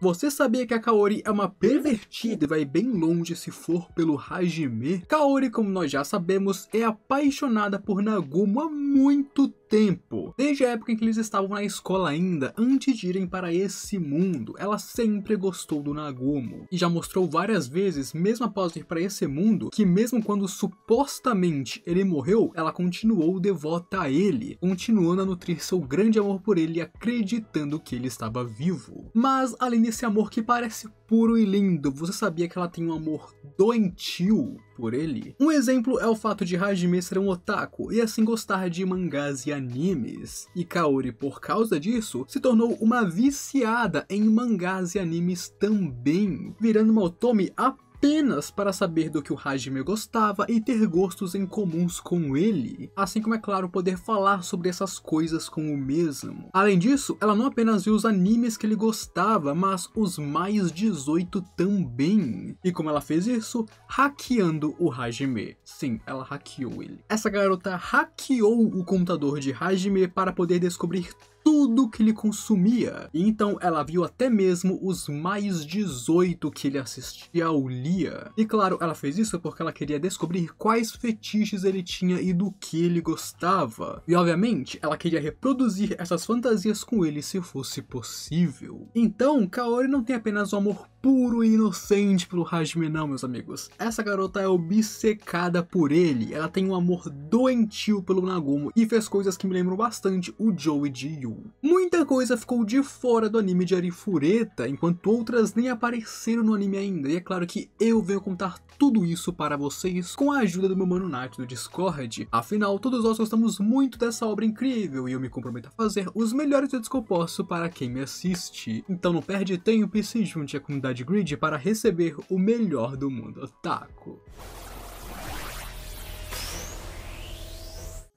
Você sabia que a Kaori é uma pervertida e vai bem longe se for pelo Hajime? Kaori, como nós já sabemos, é apaixonada por Nagumo há muito tempo. Desde a época em que eles estavam na escola ainda, antes de irem para esse mundo, ela sempre gostou do Nagumo. E já mostrou várias vezes, mesmo após ir para esse mundo, que mesmo quando supostamente ele morreu, ela continuou devota a ele, continuando a nutrir seu grande amor por ele, acreditando que ele estava vivo. Mas além desse amor que parece puro e lindo, você sabia que ela tem um amor doentio por ele? Um exemplo é o fato de Hajime ser um otaku e assim gostar de mangás e animes. E Kaori, por causa disso, se tornou uma viciada em mangás e animes também, virando uma otome apenas para saber do que o Hajime gostava e ter gostos em comuns com ele, assim como é claro poder falar sobre essas coisas com o mesmo. Além disso, ela não apenas viu os animes que ele gostava, mas os mais 18 também. E como ela fez isso? Hackeando o Hajime. Sim, ela hackeou ele. Essa garota hackeou o computador de Hajime para poder descobrir tudo que ele consumia. E então ela viu até mesmo os mais 18 que ele assistia ou lia. E claro, ela fez isso porque ela queria descobrir quais fetiches ele tinha e do que ele gostava. E obviamente, ela queria reproduzir essas fantasias com ele se fosse possível. Então, Kaori não tem apenas um amor puro e inocente pelo Hajime não, meus amigos. Essa garota é obcecada por ele. Ela tem um amor doentio pelo Nagumo e fez coisas que me lembram bastante o Joey de Yu. Muita coisa ficou de fora do anime de Arifureta, enquanto outras nem apareceram no anime ainda. E é claro que eu venho contar tudo isso para vocês com a ajuda do meu mano Nath do Discord. Afinal, todos nós gostamos muito dessa obra incrível e eu me comprometo a fazer os melhores vídeos que eu posso para quem me assiste. Então não perde tempo e se junte à comunidade Grid para receber o melhor do mundo otaku.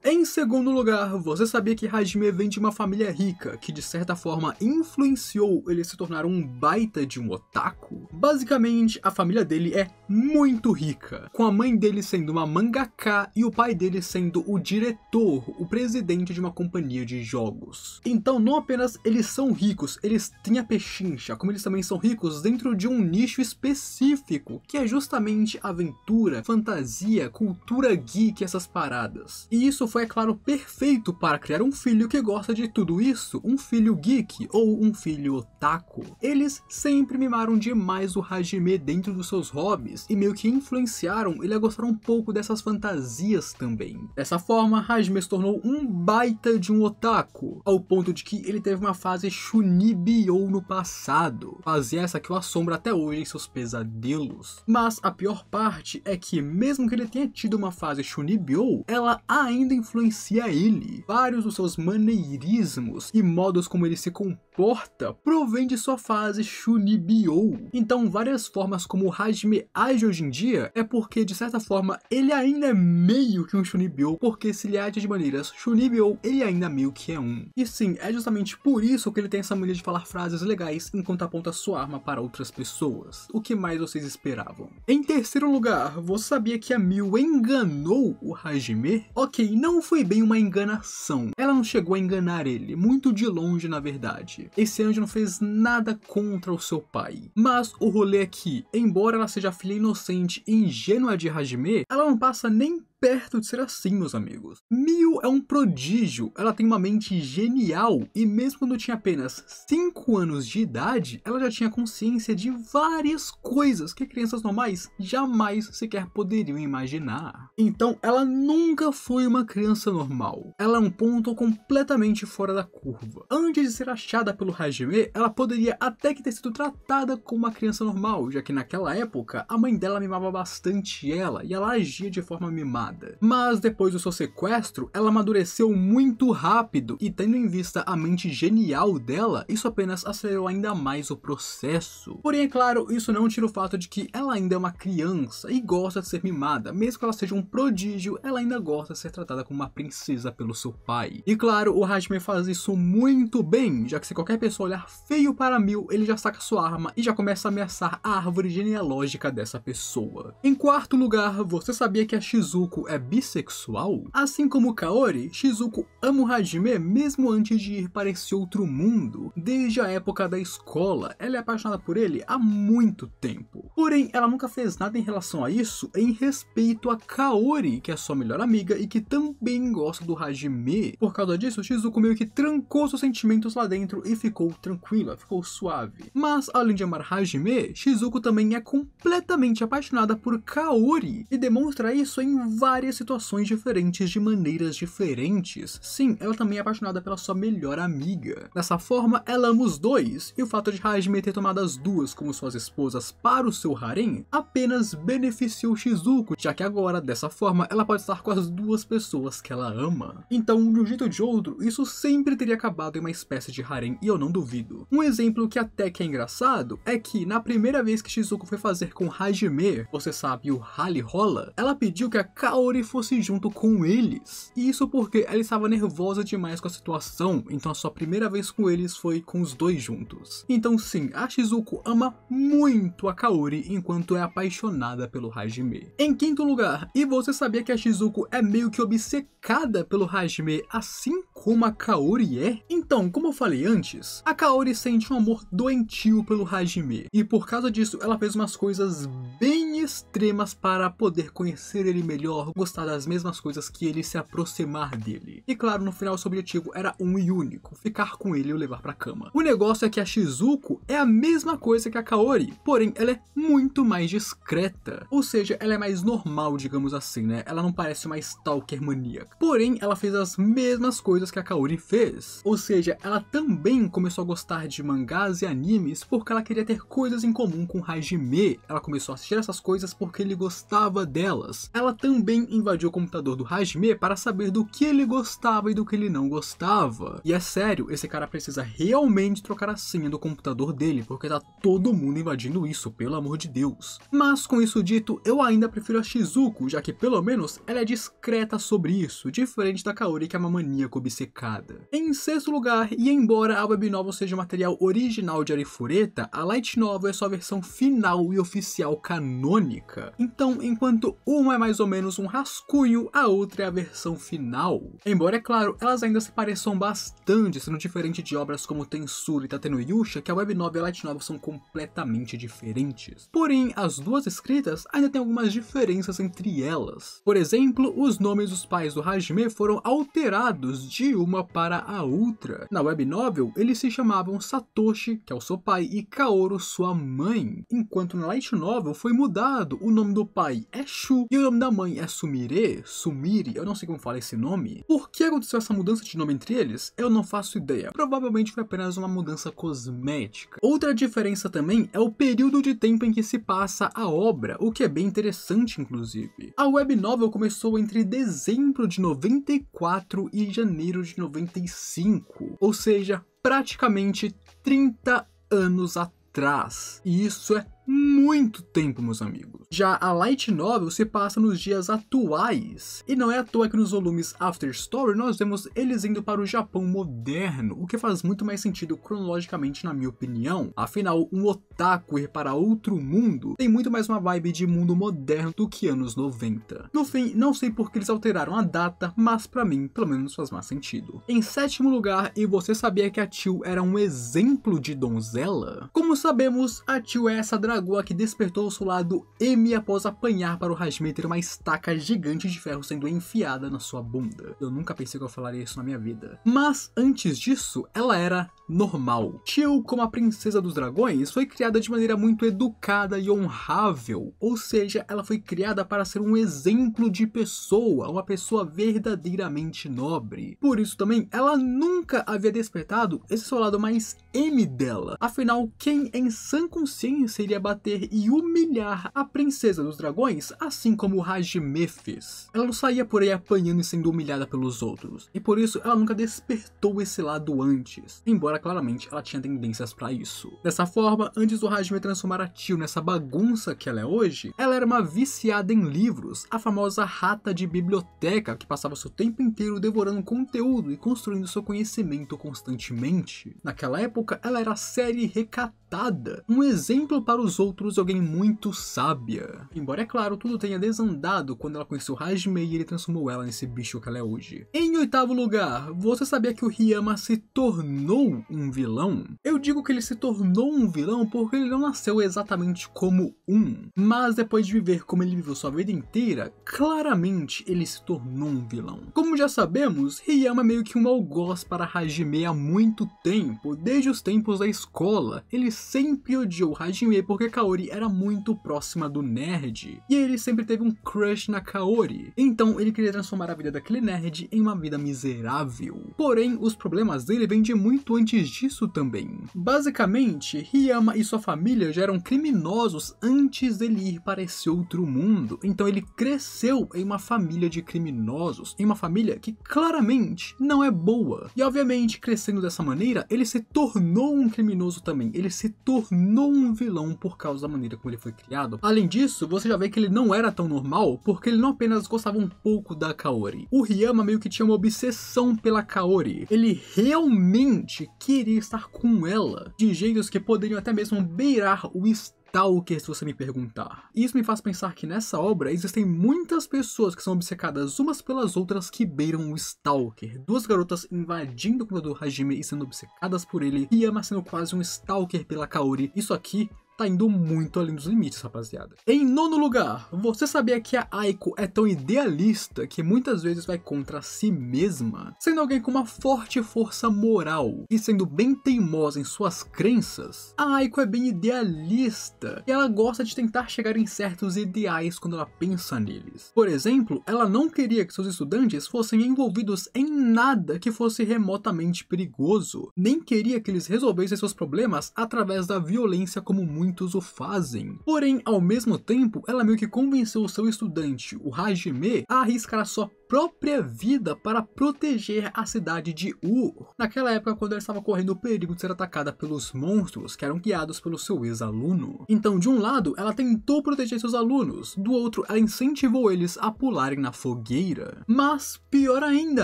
Em segundo lugar, você sabia que Hajime vem de uma família rica, que de certa forma influenciou ele se tornar um baita de um otaku? Basicamente, a família dele é muito rica, com a mãe dele sendo uma mangaka e o pai dele sendo o diretor, o presidente de uma companhia de jogos. Então não apenas eles são ricos, eles têm a pechincha, como eles também são ricos dentro de um nicho específico, que é justamente aventura, fantasia, cultura geek, essas paradas. E isso foi, é claro, perfeito para criar um filho que gosta de tudo isso, um filho geek ou um filho otaku. Eles sempre mimaram demais o Hajime dentro dos seus hobbies e meio que influenciaram ele a gostar um pouco dessas fantasias também. Dessa forma, Hajime se tornou um baita de um otaku, ao ponto de que ele teve uma fase Shunibyo no passado, fase essa que o assombra até hoje em seus pesadelos. Mas a pior parte é que, mesmo que ele tenha tido uma fase Shunibyo, ela ainda influencia ele. Vários dos seus maneirismos e modos como ele se comporta provém de sua fase Shunibyo. Então, várias formas como o Hajime age hoje em dia é porque, de certa forma, ele ainda é meio que um Shunibyo, porque se ele age de maneiras Shunibyo, ele ainda meio que é um. E sim, é justamente por isso que ele tem essa mania de falar frases legais enquanto aponta sua arma para outras pessoas. O que mais vocês esperavam? Em terceiro lugar, você sabia que a Miu enganou o Hajime? Ok, não foi bem uma enganação. Ela não chegou a enganar ele, muito de longe na verdade. Esse anjo não fez nada contra o seu pai. Mas o rolê é que, embora ela seja a filha inocente e ingênua de Hajime, ela não passa nem perto de ser assim, meus amigos. Miu é um prodígio, ela tem uma mente genial e mesmo quando tinha apenas 5 anos de idade, ela já tinha consciência de várias coisas que crianças normais jamais sequer poderiam imaginar. Então ela nunca foi uma criança normal, ela é um ponto completamente fora da curva. Antes de ser achada pelo Hajime, ela poderia até que ter sido tratada como uma criança normal, já que naquela época a mãe dela mimava bastante ela e ela agia de forma mimada. Mas depois do seu sequestro, ela amadureceu muito rápido e tendo em vista a mente genial dela, isso apenas acelerou ainda mais o processo. Porém, é claro, isso não tira o fato de que ela ainda é uma criança e gosta de ser mimada. Mesmo que ela seja um prodígio, ela ainda gosta de ser tratada como uma princesa pelo seu pai. E claro, o Hajime faz isso muito bem, já que se qualquer pessoa olhar feio para Miu, ele já saca sua arma e já começa a ameaçar a árvore genealógica dessa pessoa. Em quarto lugar, você sabia que a Shizuko Shizuko é bissexual? Assim como Kaori, Shizuko ama o Hajime mesmo antes de ir para esse outro mundo. Desde a época da escola, ela é apaixonada por ele há muito tempo. Porém, ela nunca fez nada em relação a isso em respeito a Kaori, que é sua melhor amiga e que também gosta do Hajime. Por causa disso, Shizuko meio que trancou seus sentimentos lá dentro e ficou tranquila, ficou suave. Mas, além de amar Hajime, Shizuko também é completamente apaixonada por Kaori e demonstra isso em várias situações diferentes de maneiras diferentes. Sim, ela também é apaixonada pela sua melhor amiga. Dessa forma, ela ama os dois, e o fato de Hajime ter tomado as duas como suas esposas para o seu harem apenas beneficiou Shizuko, já que agora, dessa forma, ela pode estar com as duas pessoas que ela ama. Então, de um jeito ou de outro, isso sempre teria acabado em uma espécie de harem, e eu não duvido. Um exemplo que até que é engraçado é que, na primeira vez que Shizuko foi fazer com Hajime, você sabe, o rally rola, ela pediu que a Kaori fosse junto com eles. E isso porque ela estava nervosa demais com a situação, então a sua primeira vez com eles foi com os dois juntos. Então sim, a Shizuko ama muito a Kaori enquanto é apaixonada pelo Hajime. Em quinto lugar, e você sabia que a Shizuko é meio que obcecada pelo Hajime assim como a Kaori é? Então, como eu falei antes, a Kaori sente um amor doentio pelo Hajime, e por causa disso ela fez umas coisas bem extremas para poder conhecer ele melhor, gostar das mesmas coisas que ele, se aproximar dele. E claro, no final seu objetivo era um e único, ficar com ele e o levar pra cama. O negócio é que a Shizuko é a mesma coisa que a Kaori, porém ela é muito mais discreta, ou seja, ela é mais normal, digamos assim, né? Ela não parece uma stalker maníaca. Porém, ela fez as mesmas coisas que a Kaori fez, ou seja, ela também começou a gostar de mangás e animes porque ela queria ter coisas em comum com Hajime. Ela começou a assistir essas coisas porque ele gostava delas. Ela também invadiu o computador do Hajime para saber do que ele gostava e do que ele não gostava. E é sério, esse cara precisa realmente trocar a senha do computador dele, porque tá todo mundo invadindo isso, pelo amor de Deus. Mas com isso dito, eu ainda prefiro a Shizuko, já que pelo menos ela é discreta sobre isso, diferente da Kaori, que é uma maníaca obcecada. Em sexto lugar, e embora a web novel seja material original de Arifureta, a light novel é sua versão final e oficial canônica. Então, enquanto uma é mais ou menos um rascunho, a outra é a versão final. Embora, é claro, elas ainda se pareçam bastante, sendo diferente de obras como Tensura e Tatenoyusha, que a web novel e a light novel são completamente diferentes. Porém, as duas escritas ainda têm algumas diferenças entre elas. Por exemplo, os nomes dos pais do Hajime foram alterados de uma para a outra. Na web novel, eles se chamavam Satoshi, que é o seu pai, e Kaoru, sua mãe. Enquanto na light novel foi mudado, o nome do pai é Shu e o nome da mãe é Sumire, eu não sei como fala esse nome. Por que aconteceu essa mudança de nome entre eles? Eu não faço ideia. Provavelmente foi apenas uma mudança cosmética. Outra diferença também é o período de tempo em que se passa a obra, o que é bem interessante inclusive. A web novel começou entre dezembro de 94 e janeiro de 95, ou seja, praticamente 30 anos atrás. E isso é muito tempo, meus amigos. Já a light novel se passa nos dias atuais, e não é à toa que nos volumes After Story nós vemos eles indo para o Japão moderno, o que faz muito mais sentido cronologicamente na minha opinião. Afinal, um otaku ir para outro mundo tem muito mais uma vibe de mundo moderno do que anos 90. No fim, não sei por que eles alteraram a data, mas pra mim, pelo menos faz mais sentido. Em sétimo lugar, e você sabia que a Tio era um exemplo de donzela? Como sabemos, a Tio é essa dragoa que despertou o seu lado M após apanhar para o Hajime ter uma estaca gigante de ferro sendo enfiada na sua bunda. Eu nunca pensei que eu falaria isso na minha vida. Mas antes disso, ela era normal. Tio, como a princesa dos dragões, foi criada de maneira muito educada e honrável, ou seja, ela foi criada para ser um exemplo de pessoa, uma pessoa verdadeiramente nobre. Por isso também, ela nunca havia despertado esse seu lado mais M dela. Afinal, quem em sã consciência iria bater e humilhar a princesa dos dragões, assim como o Hajime fez? Ela não saía por aí apanhando e sendo humilhada pelos outros, e por isso ela nunca despertou esse lado antes, embora claramente ela tinha tendências para isso. Dessa forma, antes do Hajime transformar a Tio nessa bagunça que ela é hoje, ela era uma viciada em livros, a famosa rata de biblioteca que passava seu tempo inteiro devorando conteúdo e construindo seu conhecimento constantemente. Naquela época, ela era séria e recatada, dotada, um exemplo para os outros, alguém muito sábia. Embora, é claro, tudo tenha desandado quando ela conheceu Hajime e ele transformou ela nesse bicho que ela é hoje. Em oitavo lugar, você sabia que o Ryama se tornou um vilão? Eu digo que ele se tornou um vilão porque ele não nasceu exatamente como um, mas depois de viver como ele viveu sua vida inteira, claramente ele se tornou um vilão. Como já sabemos, Ryama é meio que um algoz para Hajime há muito tempo, desde os tempos da escola. Ele sempre odiou Hajime porque Kaori era muito próxima do nerd, e ele sempre teve um crush na Kaori, então ele queria transformar a vida daquele nerd em uma vida miserável. Porém, os problemas dele vêm de muito antes disso também. Basicamente, Ryama e sua família já eram criminosos antes dele ir para esse outro mundo, então ele cresceu em uma família de criminosos, em uma família que claramente não é boa. E obviamente, crescendo dessa maneira, ele se tornou um criminoso também, ele se tornou um vilão por causa da maneira como ele foi criado. Além disso, você já vê que ele não era tão normal, porque ele não apenas gostava um pouco da Kaori. O Ryama meio que tinha uma obsessão pela Kaori. Ele realmente queria estar com ela, de jeitos que poderiam até mesmo beirar o stalker, se você me perguntar. Isso me faz pensar que nessa obra existem muitas pessoas que são obcecadas umas pelas outras que beiram o stalker. Duas garotas invadindo o computador Hajime e sendo obcecadas por ele, Ryama sendo quase um stalker pela Kaori. Isso aqui tá indo muito além dos limites, rapaziada. Em nono lugar, você sabia que a Aiko é tão idealista que muitas vezes vai contra si mesma? Sendo alguém com uma forte força moral e sendo bem teimosa em suas crenças, a Aiko é bem idealista e ela gosta de tentar chegar em certos ideais quando ela pensa neles. Por exemplo, ela não queria que seus estudantes fossem envolvidos em nada que fosse remotamente perigoso, nem queria que eles resolvessem seus problemas através da violência como muitos o fazem. Porém, ao mesmo tempo, ela meio que convenceu o seu estudante, o Hajime, a arriscar a sua própria vida para proteger a cidade de Ur, naquela época quando ela estava correndo o perigo de ser atacada pelos monstros que eram guiados pelo seu ex-aluno. Então, de um lado, ela tentou proteger seus alunos, do outro, ela incentivou eles a pularem na fogueira. Mas, pior ainda,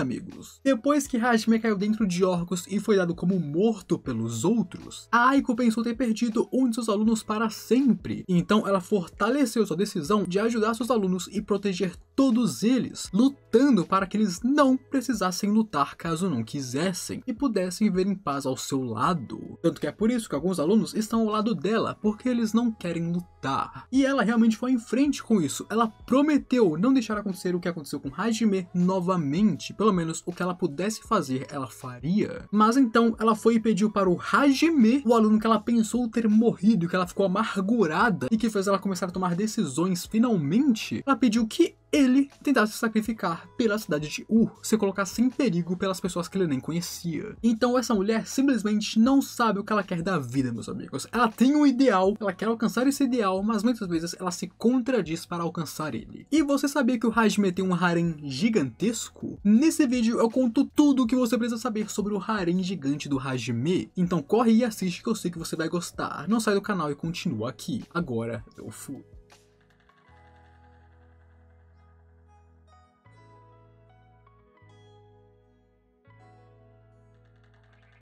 amigos, depois que Hajime caiu dentro de Orcus e foi dado como morto pelos outros, a Aiko pensou ter perdido um de seus alunos para sempre. Então, ela fortaleceu sua decisão de ajudar seus alunos e proteger todos eles, lutando para que eles não precisassem lutar caso não quisessem e pudessem viver em paz ao seu lado. Tanto que é por isso que alguns alunos estão ao lado dela, porque eles não querem lutar. E ela realmente foi em frente com isso. Ela prometeu não deixar acontecer o que aconteceu com Hajime novamente. Pelo menos o que ela pudesse fazer, ela faria. Mas então ela foi e pediu para o Hajime, o aluno que ela pensou ter morrido, que ela ficou amargurada e que fez ela começar a tomar decisões finalmente. Ela pediu que ele tentasse se sacrificar pela cidade de Ur, se colocasse em perigo pelas pessoas que ele nem conhecia. Então essa mulher simplesmente não sabe o que ela quer da vida, meus amigos. Ela tem um ideal, ela quer alcançar esse ideal, mas muitas vezes ela se contradiz para alcançar ele. E você sabia que o Hajime tem um harém gigantesco? Nesse vídeo eu conto tudo o que você precisa saber sobre o harém gigante do Hajime. Então corre e assiste que eu sei que você vai gostar. Não sai do canal e continua aqui. Agora eu fui.